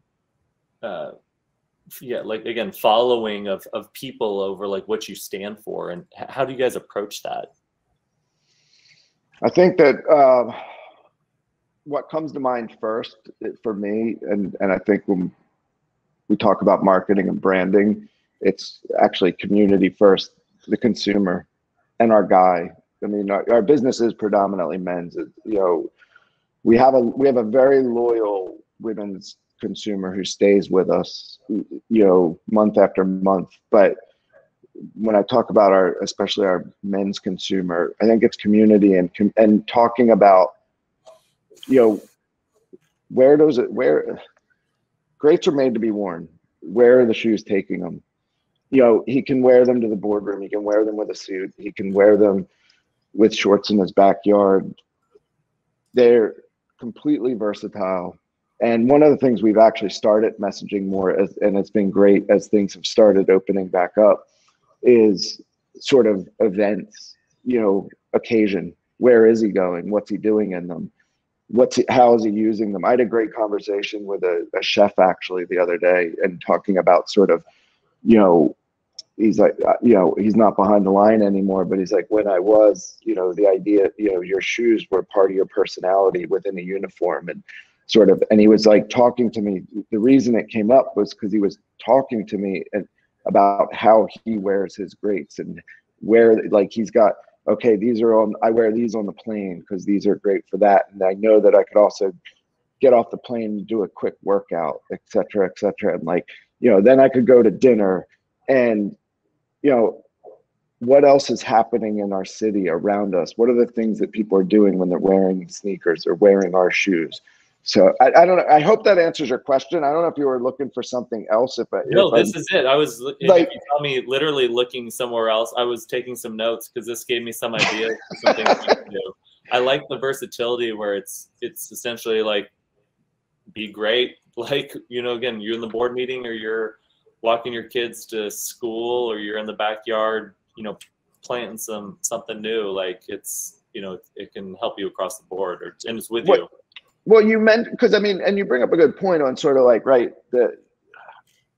yeah, like again, following of people over like what you stand for, and how do you guys approach that? I think that what comes to mind first for me, and I think when we talk about marketing and branding, it's actually community first, the consumer and our guy. I mean, our business is predominantly men's. You know, we have a very loyal women's consumer who stays with us, you know, month after month. But when I talk about especially our men's consumer, I think it's community and talking about, you know, where greats are made to be worn. Where are the shoes taking them? You know, he can wear them to the boardroom. He can wear them with a suit. He can wear them with shorts in his backyard. They're completely versatile. And one of the things we've actually started messaging more, and it's been great as things have started opening back up, is sort of events, you know, occasion. Where is he going? What's he doing in them? How is he using them? I had a great conversation with a chef actually the other day, and talking about sort of, you know, he's like, you know, he's not behind the line anymore, but he's like, when I was, you know, the idea, you know, your shoes were part of your personality within a uniform, and sort of, and he was like talking to me. The reason it came up was because he was talking to me about how he wears his greats, and where, like, he's got, okay, these are on, I wear these on the plane because these are great for that. And I know that I could also get off the plane and do a quick workout, et cetera, et cetera. And like, you know, then I could go to dinner, and, you know, what else is happening in our city around us? What are the things that people are doing when they're wearing sneakers or wearing our shoes? So I don't know. I hope that answers your question. I don't know if you were looking for something else. No, this is it. I was, like, if you tell me literally looking somewhere else, I was taking some notes because this gave me some ideas for some things you can do. I like the versatility where it's essentially like, be great. Like, you know, again, you're in the board meeting, or you're walking your kids to school, or you're in the backyard, you know, planting something new. Like, it's, you know, it can help you across the board, and it's with you. Well, you meant, because I mean, and you bring up a good point on sort of like, right, the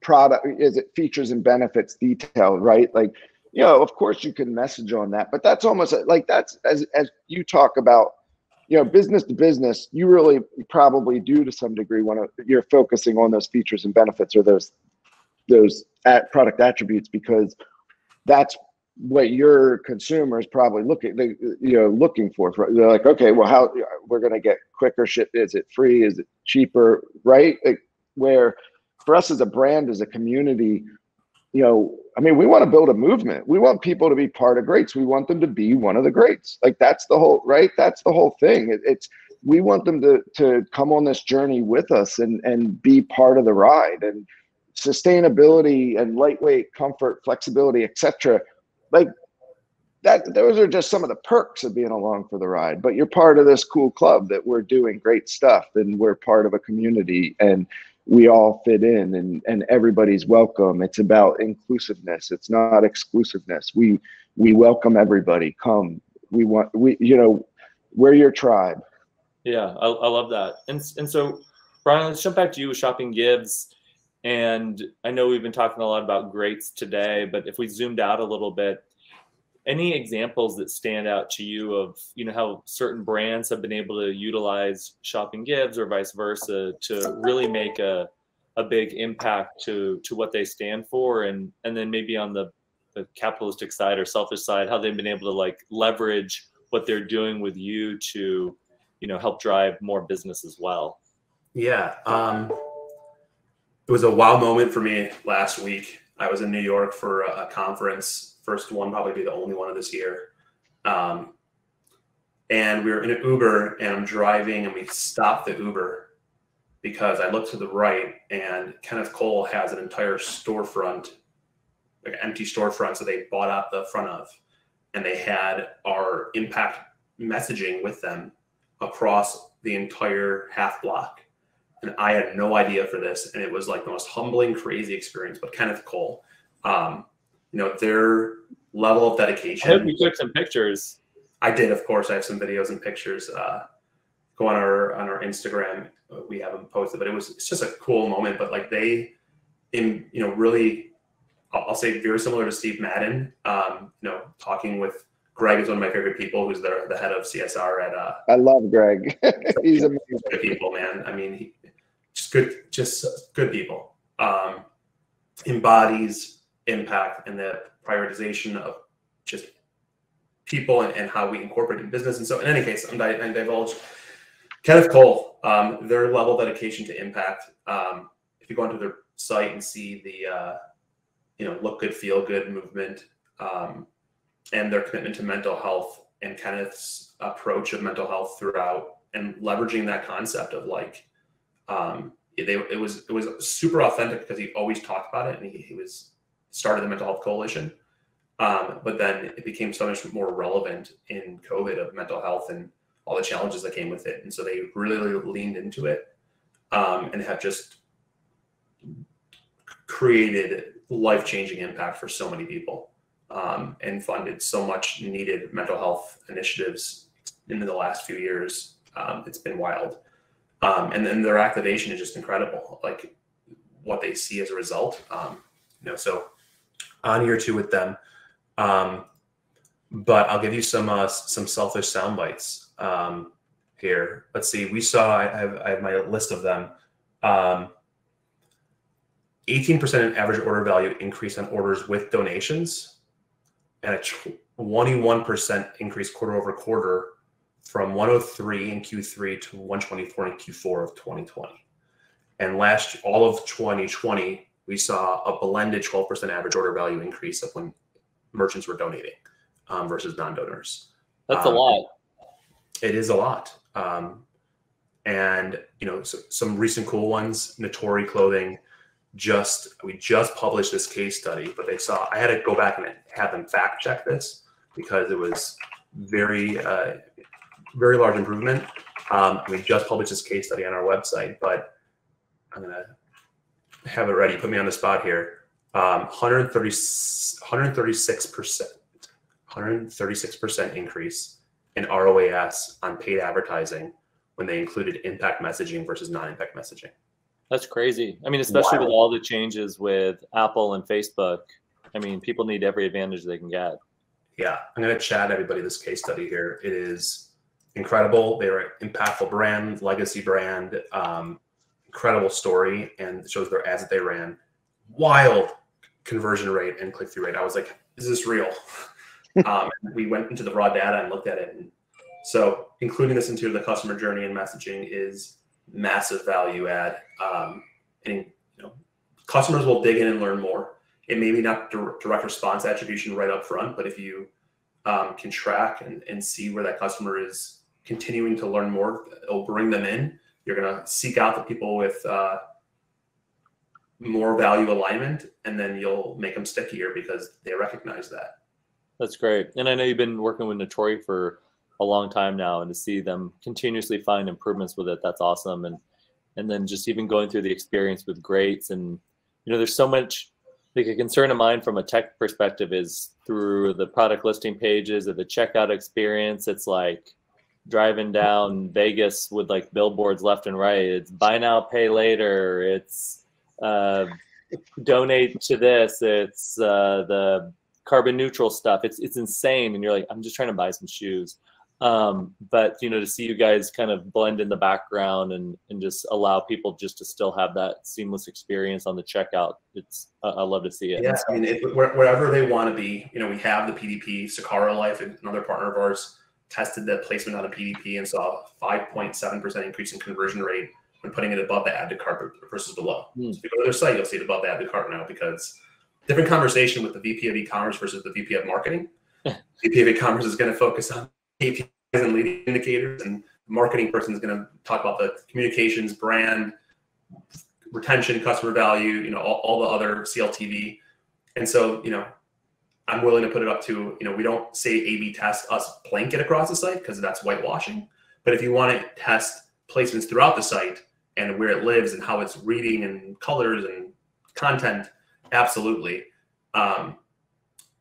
product, is it features and benefits detailed, right? Like, you know, of course you can message on that, but that's almost like, that's as you talk about, you know, business to business, you really probably do to some degree when you're focusing on those features and benefits, or those product attributes, because that's what your consumer is probably looking for. They're like, okay, well, how we're going to get quicker ship? Is it free? Is it cheaper? Right? Like, where for us as a brand, as a community, you know, I mean, we want to build a movement. We want people to be part of greats. We want them to be one of the greats. Like, that's the whole, right? That's the whole thing. We want them to come on this journey with us and be part of the ride. And sustainability and lightweight, comfort, flexibility, etc. Like that, those are just some of the perks of being along for the ride. But you're part of this cool club that we're doing great stuff, and we're part of a community, and we all fit in, and everybody's welcome. It's about inclusiveness. It's not exclusiveness. We welcome everybody. Come. You know, we're your tribe. Yeah, I love that. And so, Brian, let's jump back to you with ShoppingGives. And I know we've been talking a lot about greats today, but if we zoomed out a little bit, any examples that stand out to you of, you know, how certain brands have been able to utilize ShoppingGives or vice versa to really make a big impact to what they stand for, and then maybe on the capitalistic side or selfish side, how they've been able to like leverage what they're doing with you to, you know, help drive more business as well. Yeah. It was a wow moment for me last week. I was in New York for a conference, first one, probably be the only one of this year. And we were in an Uber, and I'm driving, and we stopped the Uber because I looked to the right, and Kenneth Cole has an entire storefront, like an empty storefront, so they bought out the front of, and they had our impact messaging with them across the entire half block. And I had no idea for this. And it was like the most humbling, crazy experience. But Kenneth Cole, you know, their level of dedication. I hope you took some pictures. I did, of course. I have some videos and pictures. Go on our Instagram. We have them posted, but it's just a cool moment. But like they, you know, really, I'll say very similar to Steve Madden. You know, talking with Greg is one of my favorite people, who's the head of CSR at. I love Greg. He's amazing. Good people, man. I mean, just good people. Embodies impact and the prioritization of just people and how we incorporate in business. And so, in any case, I'm divulged. Kenneth Cole, their level of dedication to impact. If you go onto their site and see the, you know, look good, feel good movement, and their commitment to mental health, and Kenneth's approach of mental health throughout, and leveraging that concept of like, it was super authentic because he always talked about it, and he started the Mental Health Coalition, but then it became so much more relevant in COVID of mental health and all the challenges that came with it, and so they really leaned into it, and have just created life-changing impact for so many people, and funded so much needed mental health initiatives in the last few years. It's been wild. And then their activation is just incredible, like what they see as a result. You know, so on year 2 with them. But I'll give you some selfish sound bites here. Let's see. We saw, I have my list of them. 18% in average order value increase on orders with donations, and a 21% increase quarter over quarter, from 103 in Q3 to 124 in Q4 of 2020. And all of 2020, we saw a blended 12% average order value increase of when merchants were donating versus non-donors. That's a lot. It is a lot. And, you know, some recent cool ones, Notori Clothing, we just published this case study, but I had to go back and have them fact check this because it was very large improvement. We just published this case study on our website, but I'm going to have it ready. Put me on the spot here. 136% increase in ROAS on paid advertising when they included impact messaging versus non-impact messaging. That's crazy. I mean, especially with all the changes with Apple and Facebook. I mean, people need every advantage they can get. Yeah, I'm going to chat everybody this case study here. It is incredible. They're an impactful brand, legacy brand, incredible story, and it shows their ads that they ran. Wild conversion rate and click-through rate. I was like, is this real? We went into the raw data and looked at it. And so including this into the customer journey and messaging is massive value add. And you know, customers will dig in and learn more. It may be not direct response attribution right up front, but if you can track and see where that customer is continuing to learn more, it'll bring them in. You're going to seek out the people with more value alignment, and then you'll make them stickier because they recognize that. That's great. And I know you've been working with Notori for a long time now, and to see them continuously find improvements with it, that's awesome. And then just even going through the experience with GREATS, and you know, there's so much. Like a concern of mine from a tech perspective is through the product listing pages or the checkout experience. It's like driving down Vegas with like billboards left and right. It's buy now, pay later. It's donate to this. It's the carbon neutral stuff. It's insane. And you're like, I'm just trying to buy some shoes. But you know, to see you guys kind of blend in the background and just allow people just to still have that seamless experience on the checkout. I love to see it. Yeah, I mean, wherever they want to be, you know, we have the PDP. Sakara Life, another partner of ours, tested that placement on a PDP and saw a 5.7% increase in conversion rate when putting it above the add to cart versus below. So if you go to their site, you'll see it above the add to cart now, because different conversation with the VP of e-commerce versus the VP of marketing. VP of e-commerce is going to focus on KPIs and leading indicators, and the marketing person is going to talk about the communications, brand, retention, customer value, you know, all the other CLTV. And so, you know, I'm willing to put it up to, you know, we don't say A/B test us blanket across the site because that's whitewashing, But if you want to test placements throughout the site and where it lives and how it's reading and colors and content, absolutely.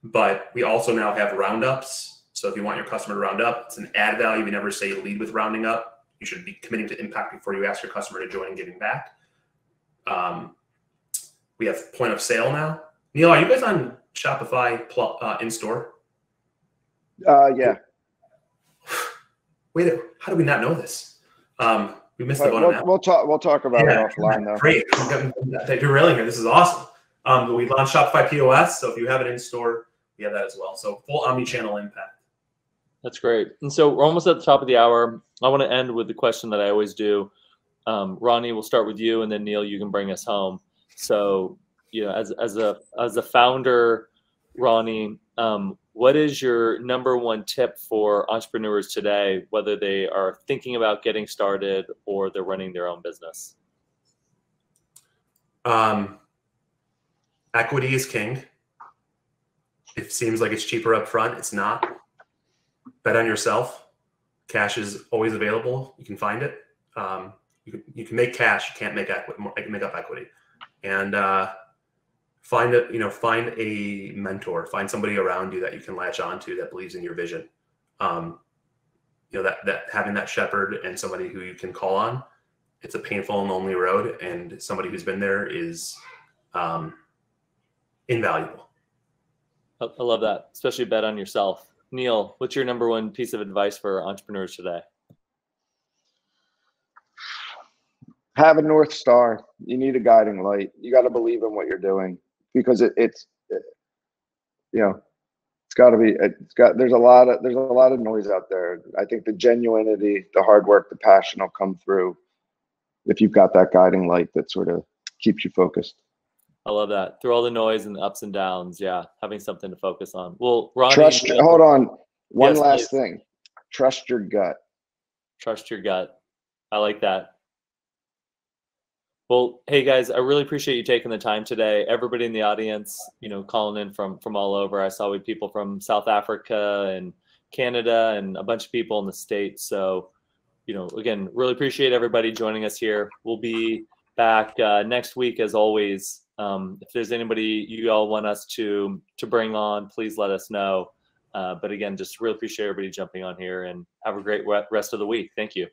But we also now have roundups. So if you want your customer to round up, it's an add value. We never say lead with rounding up. You should be committing to impact before you ask your customer to join and giving back. We have point of sale now. Neil, are you guys on Shopify in-store? Yeah. Wait, how do we not know this? We missed the boat. We'll talk about it offline though. Great. You're railing here. This is awesome. We launched Shopify POS, so if you have it in store, we have that as well. So full omni-channel impact. That's great. And so we're almost at the top of the hour. I want to end with the question that I always do. Ronny, we'll start with you, and then Neil, you can bring us home. So, you know, as a founder, Ronny, what is your number one tip for entrepreneurs today, whether they are thinking about getting started or they're running their own business? Equity is king. It seems like it's cheaper up front. It's not. Bet on yourself. Cash is always available. You can find it. You can make cash. You can't make up equity. And find a mentor. Find somebody around you that you can latch onto that believes in your vision. You know, that having that shepherd and somebody who you can call on. It's a painful and lonely road, and somebody who's been there is invaluable. I love that, especially bet on yourself. Neil, what's your number one piece of advice for entrepreneurs today? Have a North Star. You need a guiding light. You got to believe in what you're doing, because there's a lot of noise out there. I think the genuinity, the hard work, the passion will come through if you've got that guiding light that sort of keeps you focused. I love that. Through all the noise and the ups and downs, yeah, having something to focus on. Well, Ronny, hold on. One last thing. Trust your gut. Trust your gut. I like that. Well, hey guys, I really appreciate you taking the time today. Everybody in the audience, you know, calling in from all over. I saw people from South Africa and Canada and a bunch of people in the States. So, you know, again, really appreciate everybody joining us here. We'll be back next week as always. If there's anybody you all want us to bring on, please let us know. But again, just really appreciate everybody jumping on here, and have a great rest of the week. Thank you.